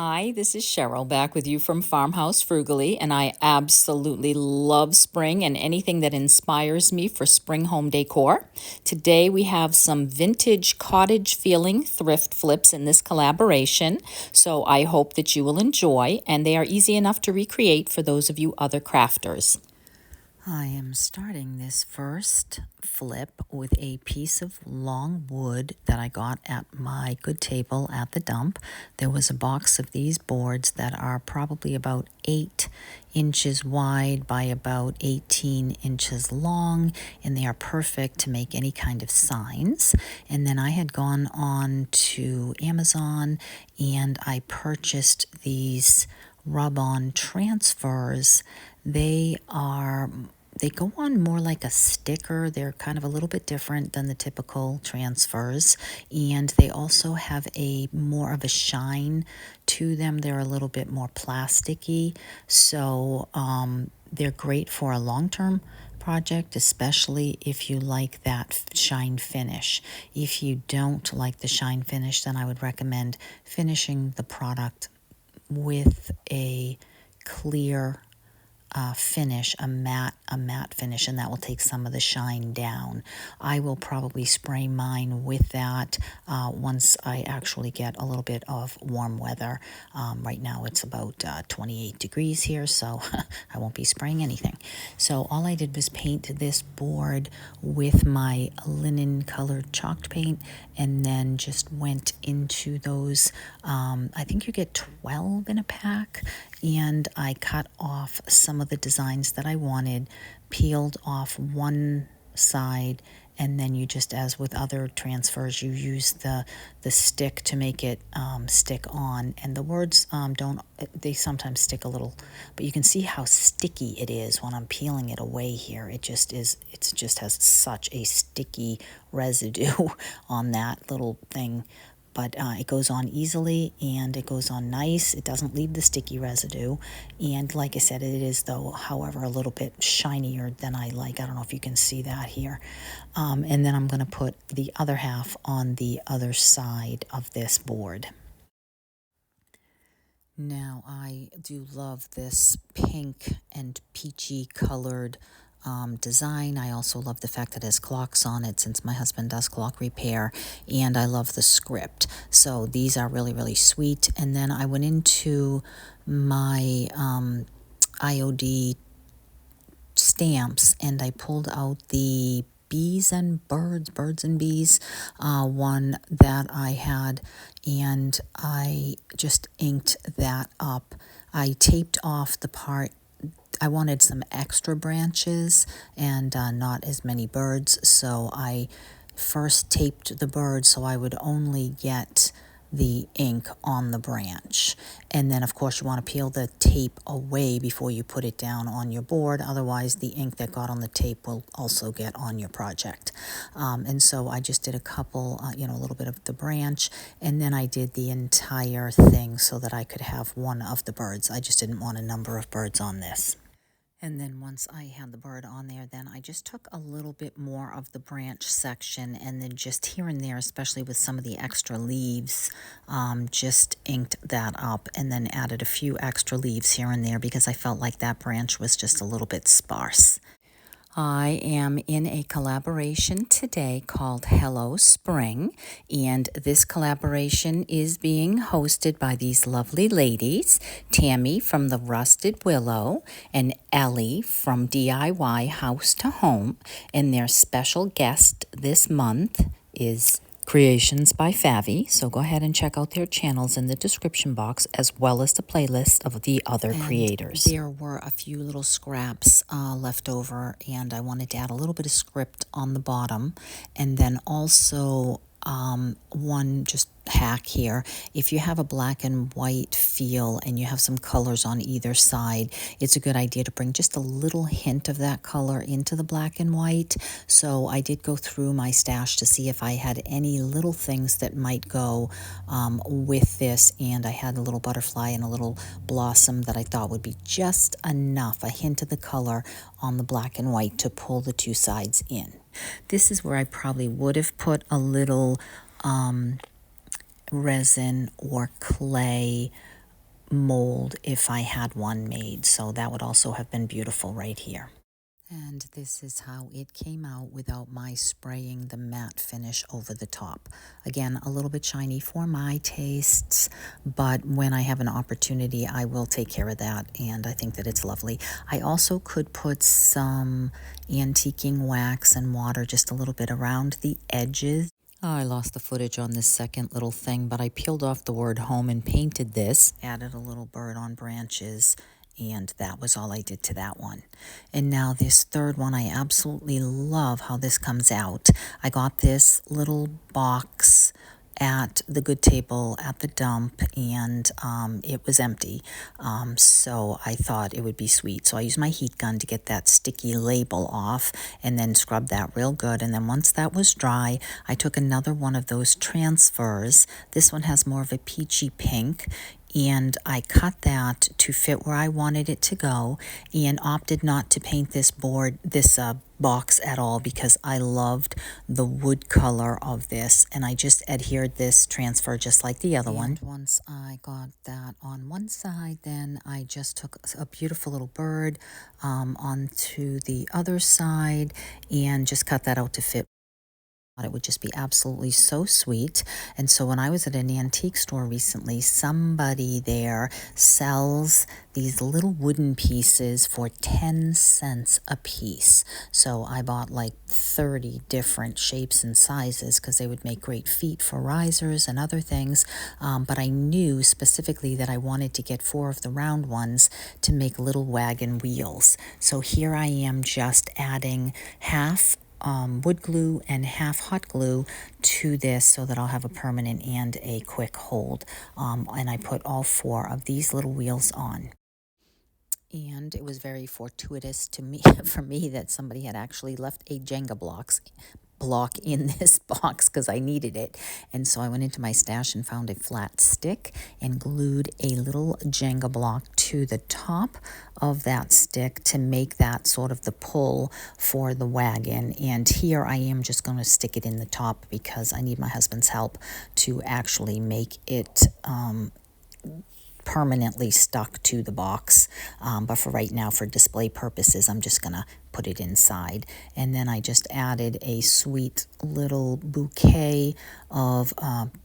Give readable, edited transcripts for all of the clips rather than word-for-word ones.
Hi, this is Cheryl back with you from Farmhouse Frugally, and I absolutely love spring and anything that inspires me for spring home decor. Today we have some vintage cottage feeling thrift flips in this collaboration, so I hope that you will enjoy, and they are easy enough to recreate for those of you other crafters. I am starting this first flip with a piece of long wood that I got at my good table at the dump. There was a box of these boards that are probably about 8 inches wide by about 18 inches long, and they are perfect to make any kind of signs. And then I had gone on to Amazon and I purchased these rub-on transfers. They go on more like a sticker. They're kind of a little bit different than the typical transfers, and they also have a more of a shine to them. They're a little bit more plasticky, so they're great for a long-term project, especially if you like that shine finish. If you don't like the shine finish, then I would recommend finishing the product with a clear finish, a matte finish, and that will take some of the shine down. I will probably spray mine with that once I actually get a little bit of warm weather. Right now it's about 28 degrees here, so I won't be spraying anything. So all I did was paint this board with my linen colored chalk paint, and then just went into those, I think you get 12 in a pack, and I cut off some of the designs that I wanted, peeled off one side, and then you just, as with other transfers, you use the stick to make it stick on. And the words they sometimes stick a little, but you can see how sticky it is when I'm peeling it away here. It just has such a sticky residue on that little thing. But it goes on easily and it goes on nice. It doesn't leave the sticky residue. And like I said, it is, though, however, a little bit shinier than I like. I don't know if you can see that here. And then I'm going to put the other half on the other side of this board. Now, I do love this pink and peachy colored design. I also love the fact that it has clocks on it, since my husband does clock repair, and I love the script. So these are really, really sweet. And then I went into my IOD stamps and I pulled out the birds and bees one that I had, and I just inked that up. I taped off the part. I wanted some extra branches and not as many birds, so I first taped the birds so I would only get the ink on the branch. And then, of course, you want to peel the tape away before you put it down on your board. Otherwise, the ink that got on the tape will also get on your project. And so I just did a couple, a little bit of the branch, and then I did the entire thing so that I could have one of the birds. I just didn't want a number of birds on this. And then once I had the bird on there, then I just took a little bit more of the branch section, and then just here and there, especially with some of the extra leaves, just inked that up, and then added a few extra leaves here and there because I felt like that branch was just a little bit sparse. I am in a collaboration today called Hello Spring, and this collaboration is being hosted by these lovely ladies, Tammy from the Rusted Willow and Ellie from DIY House to Home, and their special guest this month is Creations by Favi. So go ahead and check out their channels in the description box, as well as the playlist of the other creators. There were a few little scraps left over, and I wanted to add a little bit of script on the bottom, and then also one just hack here. If you have a black and white feel and you have some colors on either side, it's a good idea to bring just a little hint of that color into the black and white. So I did go through my stash to see if I had any little things that might go with this, and I had a little butterfly and a little blossom that I thought would be just enough, a hint of the color on the black and white to pull the two sides in. This is where I probably would have put a little resin or clay mold if I had one made. So that would also have been beautiful right here. And this is how it came out without my spraying the matte finish over the top. Again, a little bit shiny for my tastes, but when I have an opportunity, I will take care of that, and I think that it's lovely. I also could put some antiquing wax and water just a little bit around the edges. Oh, I lost the footage on this second little thing, but I peeled off the word home and painted this. Added a little bird on branches, and that was all I did to that one. And now this third one, I absolutely love how this comes out. I got this little box at the good table at the dump, and it was empty, so I thought it would be sweet. So I used my heat gun to get that sticky label off and then scrub that real good. And then once that was dry, I took another one of those transfers. This one has more of a peachy pink, and I cut that to fit where I wanted it to go, and opted not to paint this box at all because I loved the wood color of this, and I just adhered this transfer just like the other one. Once I got that on one side, then I just took a beautiful little bird onto the other side and just cut that out to fit. It would just be absolutely so sweet. And so when I was at an antique store recently, somebody there sells these little wooden pieces for 10 cents a piece. So I bought like 30 different shapes and sizes because they would make great feet for risers and other things. But I knew specifically that I wanted to get 4 of the round ones to make little wagon wheels. So here I am just adding half wood glue and half hot glue to this so that I'll have a permanent and a quick hold. And I put all 4 of these little wheels on. And it was very fortuitous to me for me that somebody had actually left a Jenga block in this box because I needed it. And so I went into my stash and found a flat stick and glued a little Jenga block to the top of that stick to make that sort of the pull for the wagon. And here I am just going to stick it in the top because I need my husband's help to actually make it permanently stuck to the box, but for right now, for display purposes, I'm just gonna put it inside. And then I just added a sweet little bouquet of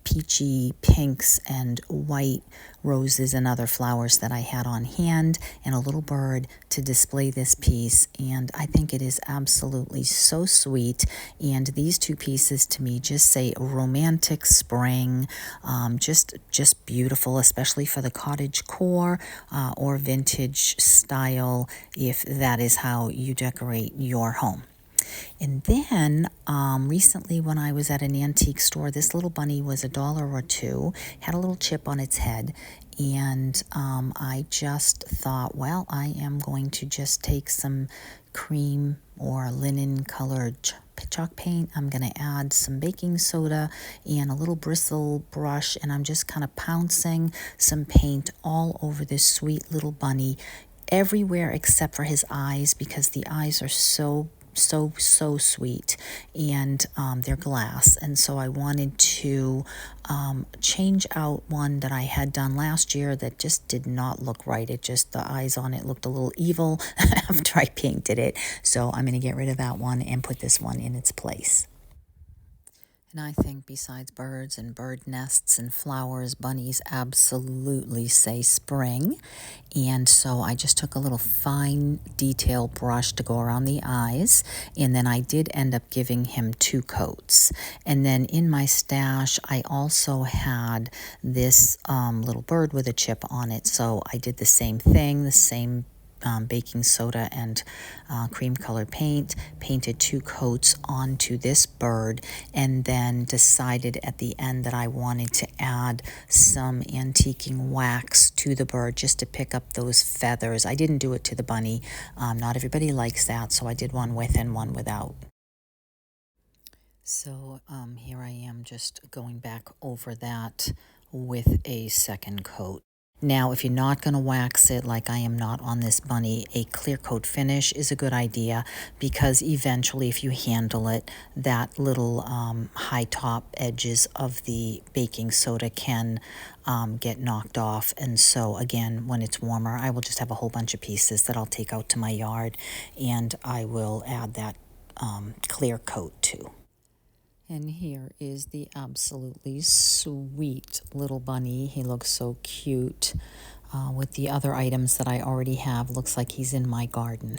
peachy pinks and white roses and other flowers that I had on hand, and a little bird to display this piece. And I think it is absolutely so sweet. And these 2 pieces to me just say romantic spring, just beautiful, especially for the cottage core or vintage style, if that is how you decorate your home. And then recently when I was at an antique store, this little bunny was $1 or $2, had a little chip on its head. And I just thought, well, I am going to just take some cream or linen colored chalk paint. I'm going to add some baking soda and a little bristle brush, and I'm just kind of pouncing some paint all over this sweet little bunny, everywhere except for his eyes, because the eyes are so sweet, and they're glass. And so I wanted to change out one that I had done last year that just did not look right. It just, the eyes on it looked a little evil after I painted it. So I'm going to get rid of that one and put this one in its place. And I think besides birds and bird nests and flowers, bunnies absolutely say spring. And so I just took a little fine detail brush to go around the eyes. And then I did end up giving him 2 coats. And then in my stash, I also had this little bird with a chip on it. So I did the same thing, the same baking soda and cream colored paint, painted 2 coats onto this bird, and then decided at the end that I wanted to add some antiquing wax to the bird just to pick up those feathers. I didn't do it to the bunny. Not everybody likes that, so I did one with and one without. So here I am just going back over that with a second coat. Now, if you're not going to wax it like I am not on this bunny, a clear coat finish is a good idea because eventually if you handle it, that little high top edges of the baking soda can get knocked off. And so again, when it's warmer, I will just have a whole bunch of pieces that I'll take out to my yard and I will add that clear coat to. And here is the absolutely sweet little bunny. He looks so cute. With the other items that I already have, looks like he's in my garden.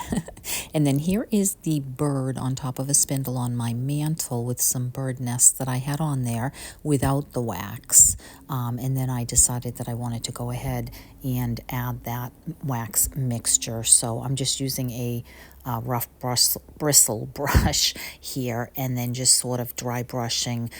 And then here is the bird on top of a spindle on my mantle with some bird nests that I had on there without the wax. And then I decided that I wanted to go ahead and add that wax mixture. So I'm just using a rough bristle brush here and then just sort of dry brushing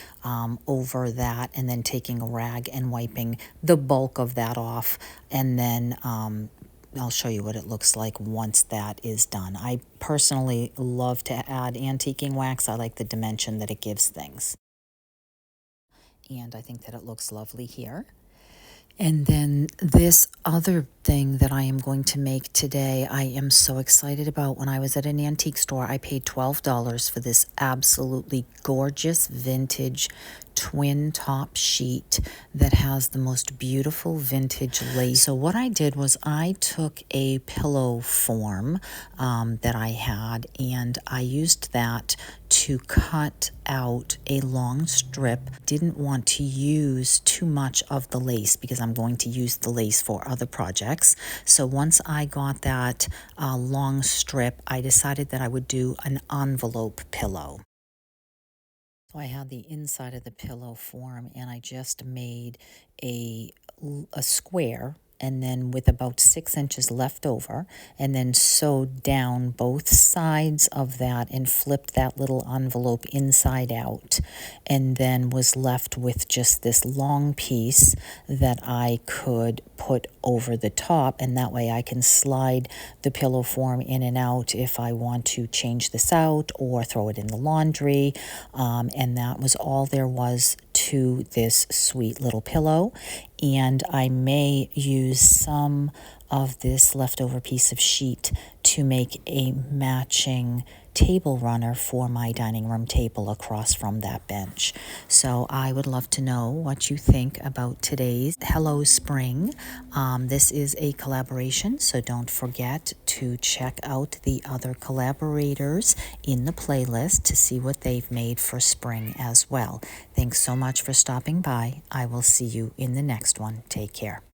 over that and then taking a rag and wiping the bulk of that off, and then I'll show you what it looks like once that is done. I personally love to add antiquing wax. I like the dimension that it gives things, and I think that it looks lovely here. And then this other thing that I am going to make today, I am so excited about. When I was at an antique store, I paid $12 for this absolutely gorgeous vintage twin top sheet that has the most beautiful vintage lace. So what I did was I took a pillow form that I had and I used that to cut out a long strip. Didn't want to use too much of the lace because I'm going to use the lace for other projects. So once I got that long strip, I decided that I would do an envelope pillow. So I had the inside of the pillow form and I just made a square and then with about 6 inches left over, and then sewed down both sides of that and flipped that little envelope inside out, and then was left with just this long piece that I could put over the top, and that way I can slide the pillow form in and out if I want to change this out or throw it in the laundry, and that was all there was to this sweet little pillow. And I may use some of this leftover piece of sheet to make a matching table runner for my dining room table across from that bench. So I would love to know what you think about today's Hello Spring. This is a collaboration, so don't forget to check out the other collaborators in the playlist to see what they've made for spring as well. Thanks so much for stopping by. I will see you in the next one. Take care.